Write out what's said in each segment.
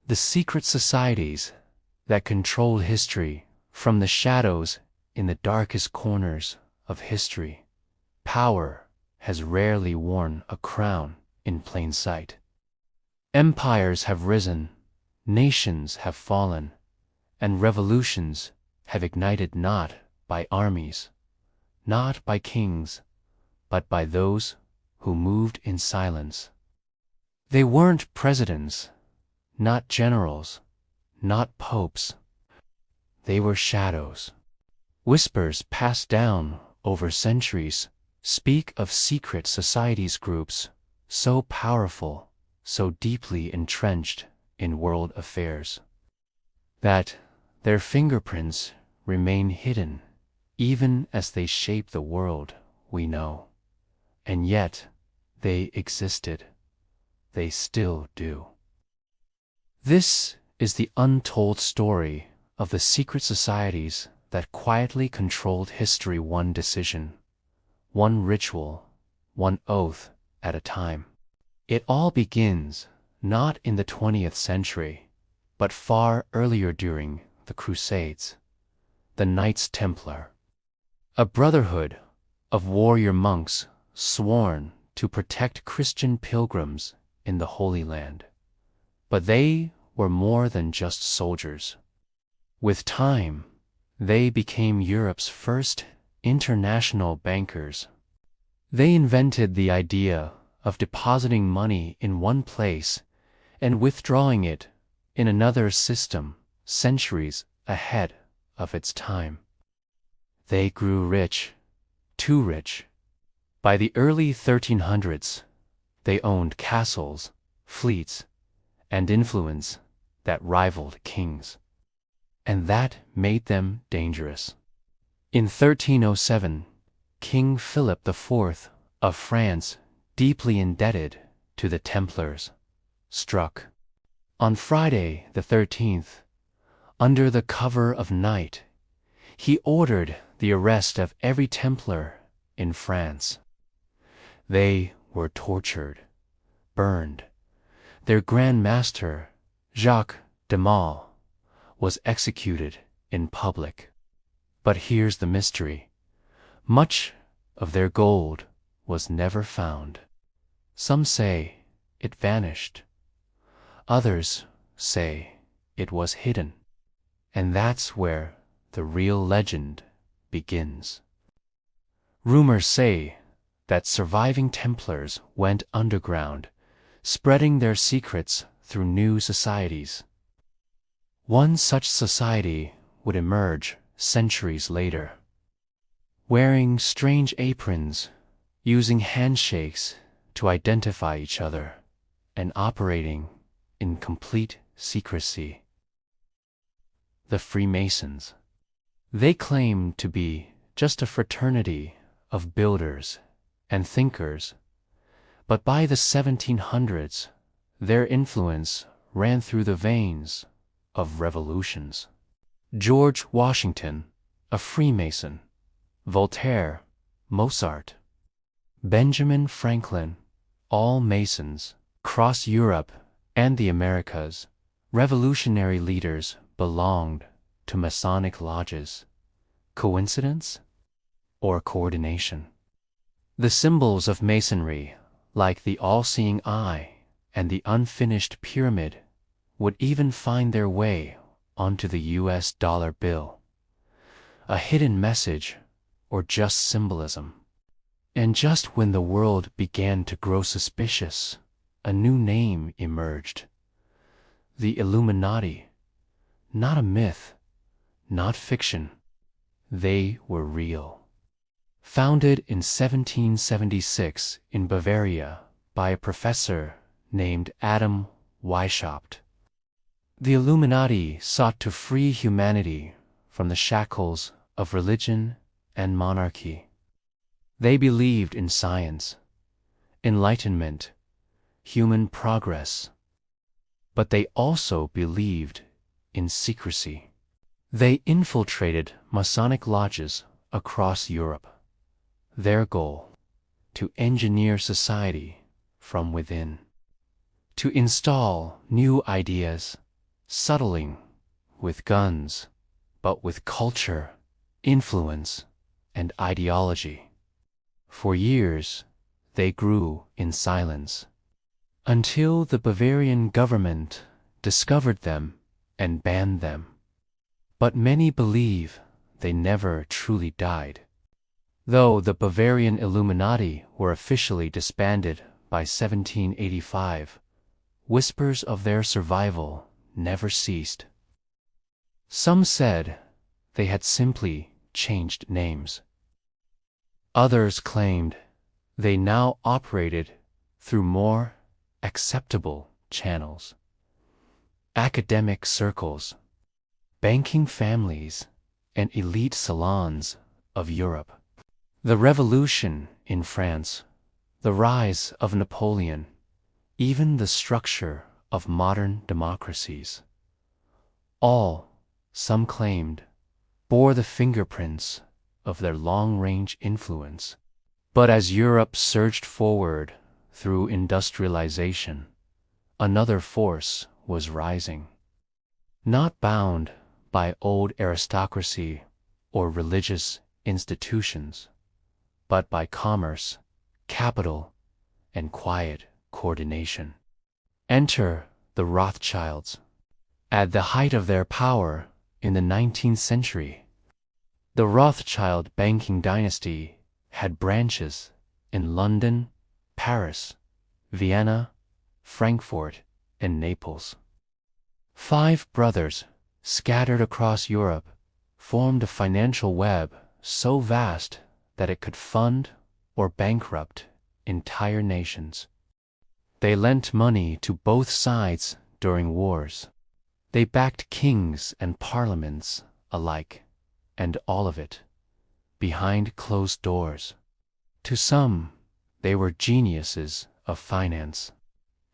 The secret societies that controlled history from the shadows in the darkest corners of history. Power has rarely worn a crown in plain sight. Empires have risen, nations have fallen, and revolutions have ignited not by armies, not by kings, but by those who moved in silence. They weren't presidents, not generals, not popes. They were shadows. Whispers passed down over centuries speak of secret societies groups so powerful, so deeply entrenched in world affairs, that their fingerprints remain hidden even as they shape the world we know. And yet, they existed. They still do. This is the untold story of the secret societies that quietly controlled history, one decision, one ritual, one oath at a time. It all begins not in the 20th century, but far earlier during the Crusades, the Knights Templar, a brotherhood of warrior monks sworn to protect Christian pilgrims in the Holy Land. But they were more than just soldiers. With time, they became Europe's first international bankers. They invented the idea of depositing money in one place and withdrawing it in another system centuries ahead of its time. They grew rich, too rich. By the early 1300s, they owned castles, fleets, and influence that rivaled kings. And that made them dangerous. In 1307, King Philip IV of France, deeply indebted to the Templars, struck. On Friday the 13th, under the cover of night, he ordered the arrest of every Templar in France. They were tortured, burned. Their Grand Master, Jacques de Malle, was executed in public. But here's the mystery. Much of their gold was never found. Some say it vanished. Others say it was hidden. And that's where the real legend begins. Rumors say that surviving Templars went underground, spreading their secrets through new societies. One such society would emerge centuries later, wearing strange aprons, using handshakes to identify each other, and operating in complete secrecy. The Freemasons. They claim to be just a fraternity of builders and thinkers, but by the 1700s, their influence ran through the veins of revolutions. George Washington, a Freemason; Voltaire, Mozart, Benjamin Franklin, all Masons. Across Europe and the Americas, revolutionary leaders belonged to Masonic lodges. Coincidence or coordination? The symbols of Masonry, like the all-seeing eye and the unfinished pyramid, would even find their way onto the US dollar bill. A hidden message or just symbolism. And just when the world began to grow suspicious, a new name emerged. The Illuminati. Not a myth, not fiction. They were real. Founded in 1776 in Bavaria by a professor named Adam Weishaupt. The Illuminati sought to free humanity from the shackles of religion and monarchy. They believed in science, enlightenment, human progress, but they also believed in secrecy. They infiltrated Masonic lodges across Europe. Their goal: to engineer society from within, to install new ideas subtling with guns, but with culture, influence, and ideology. For years, they grew in silence, until the Bavarian government discovered them and banned them. But many believe they never truly died. Though the Bavarian Illuminati were officially disbanded by 1785, whispers of their survival never ceased. Some said they had simply changed names. Others claimed they now operated through more acceptable channels. Academic circles, banking families, and elite salons of Europe. The revolution in France, the rise of Napoleon, even the structure of modern democracies. All, some claimed, bore the fingerprints of their long-range influence. But as Europe surged forward through industrialization, another force was rising. Not bound by old aristocracy or religious institutions, but by commerce, capital, and quiet coordination. Enter the Rothschilds. At the height of their power in the 19th century, the Rothschild banking dynasty had branches in London, Paris, Vienna, Frankfurt, and Naples. 5 brothers, scattered across Europe, formed a financial web so vast that it could fund or bankrupt entire nations. They lent money to both sides during wars. They backed kings and parliaments alike, and all of it behind closed doors. To some, they were geniuses of finance.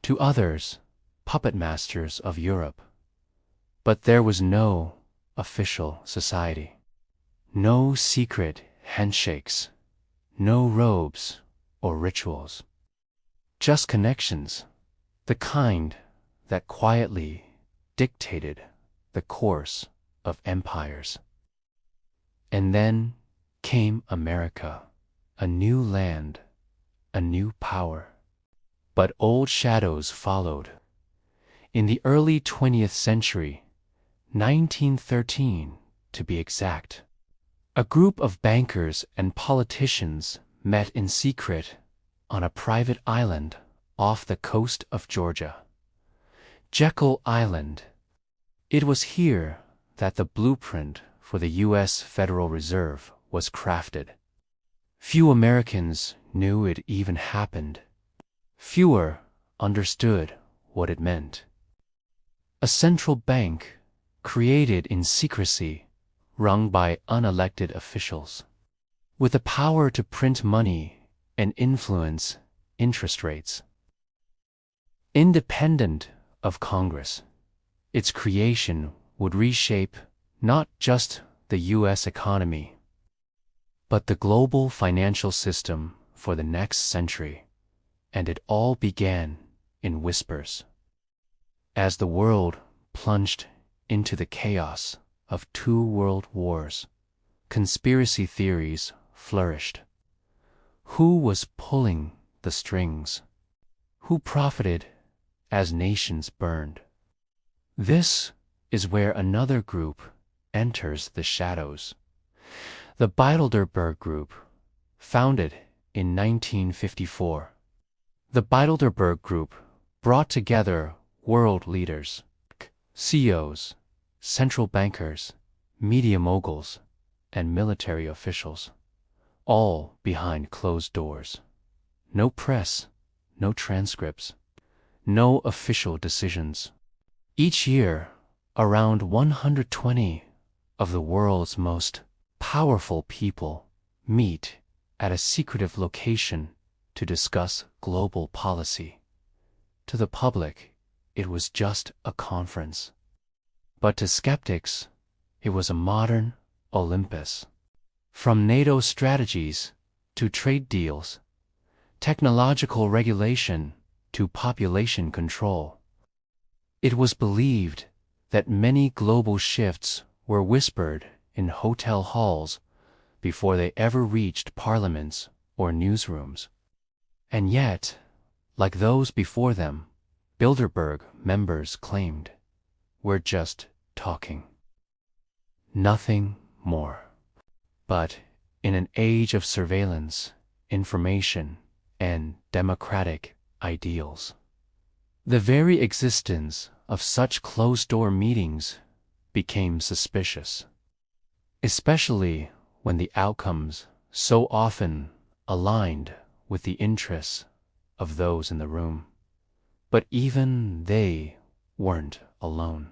To others, puppet masters of Europe. But there was no official society. No secret handshakes. No robes or rituals. Just connections, the kind that quietly dictated the course of empires. And then came America, a new land, a new power. But old shadows followed. In the early 20th century, 1913 to be exact, a group of bankers and politicians met in secret on a private island off the coast of Georgia. Jekyll Island. It was here that the blueprint for the U.S. Federal Reserve was crafted. Few Americans knew it even happened. Fewer understood what it meant. A central bank created in secrecy, run by unelected officials, with the power to print money and influence interest rates. Independent of Congress, its creation would reshape not just the U.S. economy, but the global financial system for the next century. And it all began in whispers. As the world plunged into the chaos of 2 world wars, conspiracy theories flourished. Who was pulling the strings? Who profited as nations burned? This is where another group enters the shadows. The Bilderberg Group, founded in 1954. The Bilderberg Group brought together world leaders, CEOs, central bankers, media moguls, and military officials, all behind closed doors. No press, no transcripts, no official decisions. Each year, around 120 of the world's most powerful people meet at a secretive location to discuss global policy. To the public, it was just a conference. But to skeptics, it was a modern Olympus. From NATO strategies to trade deals, technological regulation to population control. It was believed that many global shifts were whispered in hotel halls before they ever reached parliaments or newsrooms. And yet, like those before them, Bilderberg members claimed, we're just talking. Nothing more. But in an age of surveillance, information, and democratic ideals, the very existence of such closed-door meetings became suspicious, especially when the outcomes so often aligned with the interests of those in the room. But even they weren't alone.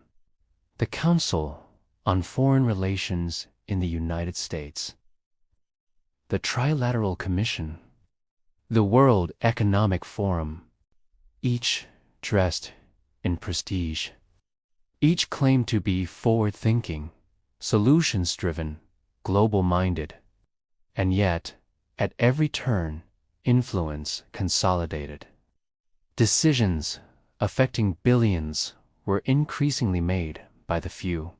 The Council on Foreign Relations in the United States, the Trilateral Commission, the World Economic Forum, each dressed in prestige, each claimed to be forward-thinking, solutions-driven, global-minded, and yet, at every turn, influence consolidated. Decisions affecting billions were increasingly made by the few.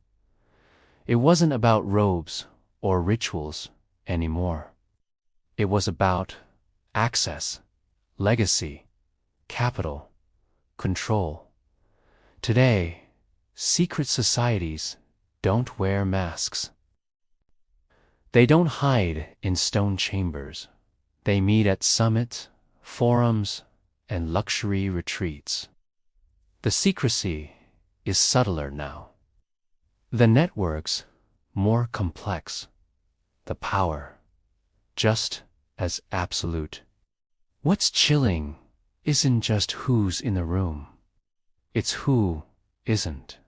It wasn't about robes or rituals anymore. It was about access, legacy, capital, control. Today, secret societies don't wear masks. They don't hide in stone chambers. They meet at summits, forums, and luxury retreats. The secrecy is subtler now. The networks more complex. The power just as absolute. What's chilling isn't just who's in the room. It's who isn't,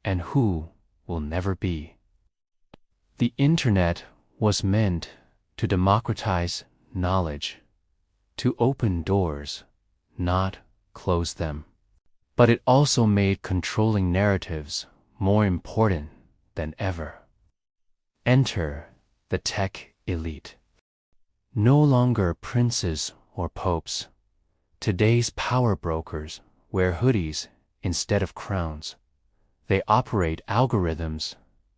and who will never be. The internet was meant to democratize knowledge, to open doors, not close them. But it also made controlling narratives more important than ever. Enter the tech elite. No longer princes or popes. Today's power brokers wear hoodies instead of crowns. They operate algorithms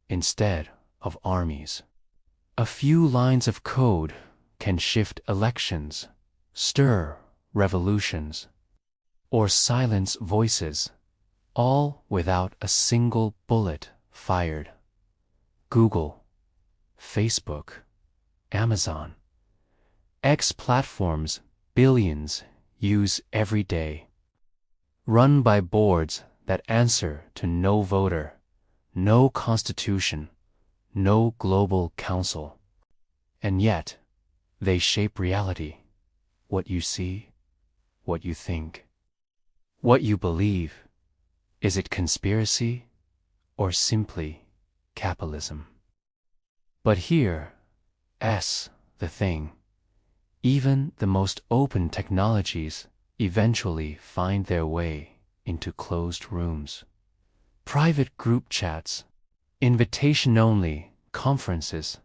instead of armies. A few lines of code can shift elections, stir revolutions, or silence voices, all without a single bullet fired. Google, Facebook, Amazon, X platforms billions use every day, run by boards that answer to no voter, no constitution, no global council. And yet, they shape reality, what you see, what you think, what you believe. Is it conspiracy or simply capitalism? But here's the thing. Even the most open technologies eventually find their way into closed rooms. Private group chats, invitation-only conferences,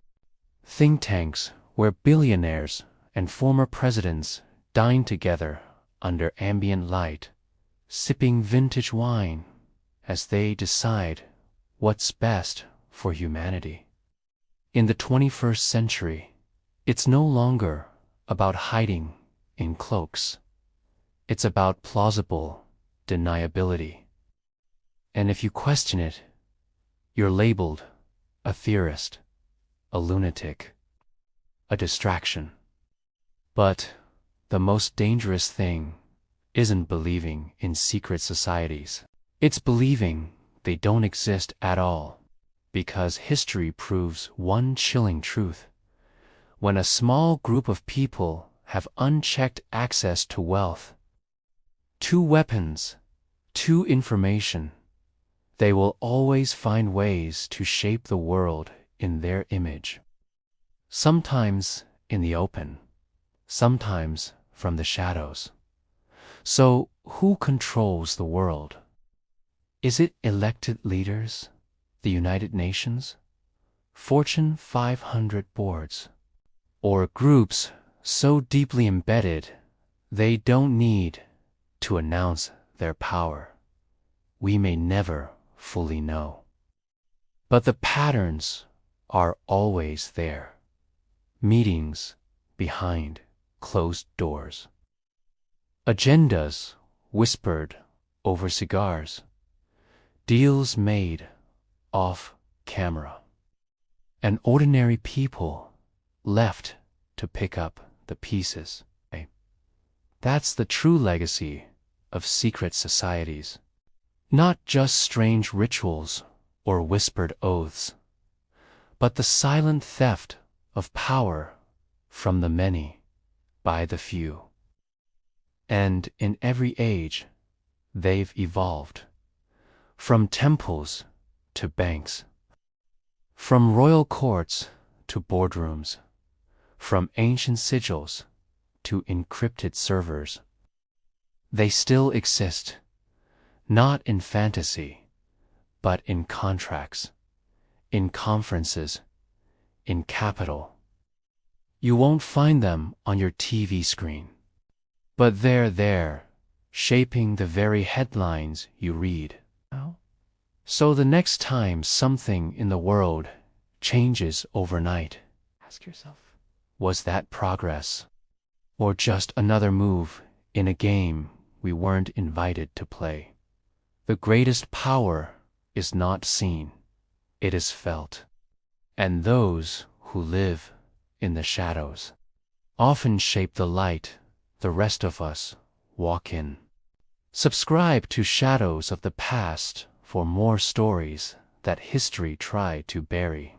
think tanks where billionaires and former presidents dine together under ambient light, sipping vintage wine as they decide what's best for humanity. In the 21st century, it's no longer about hiding in cloaks. It's about plausible deniability. And if you question it, you're labeled a theorist, a lunatic, a distraction. But the most dangerous thing isn't believing in secret societies. It's believing they don't exist at all, because history proves one chilling truth. When a small group of people have unchecked access to wealth, to weapons, to information, they will always find ways to shape the world in their image. Sometimes in the open, sometimes from the shadows. So, who controls the world? Is it elected leaders, the United Nations, Fortune 500 boards, or groups so deeply embedded they don't need to announce their power? We may never fully know. But the patterns are always there. Meetings behind closed doors. Agendas whispered over cigars. Deals made off camera. And ordinary people left to pick up the pieces. That's the true legacy of secret societies. Not just strange rituals or whispered oaths, but the silent theft of power from the many by the few. And in every age, they've evolved. From temples to banks. From royal courts to boardrooms. From ancient sigils to encrypted servers. They still exist, not in fantasy, but in contracts, in conferences, in capital. You won't find them on your TV screen, but they're there, shaping the very headlines you read. So the next time something in the world changes overnight, ask yourself, was that progress? Or just another move in a game we weren't invited to play? The greatest power is not seen, it is felt. And those who live in the shadows often shape the light the rest of us walk in. Subscribe to Shadows of the Past for more stories that history tried to bury.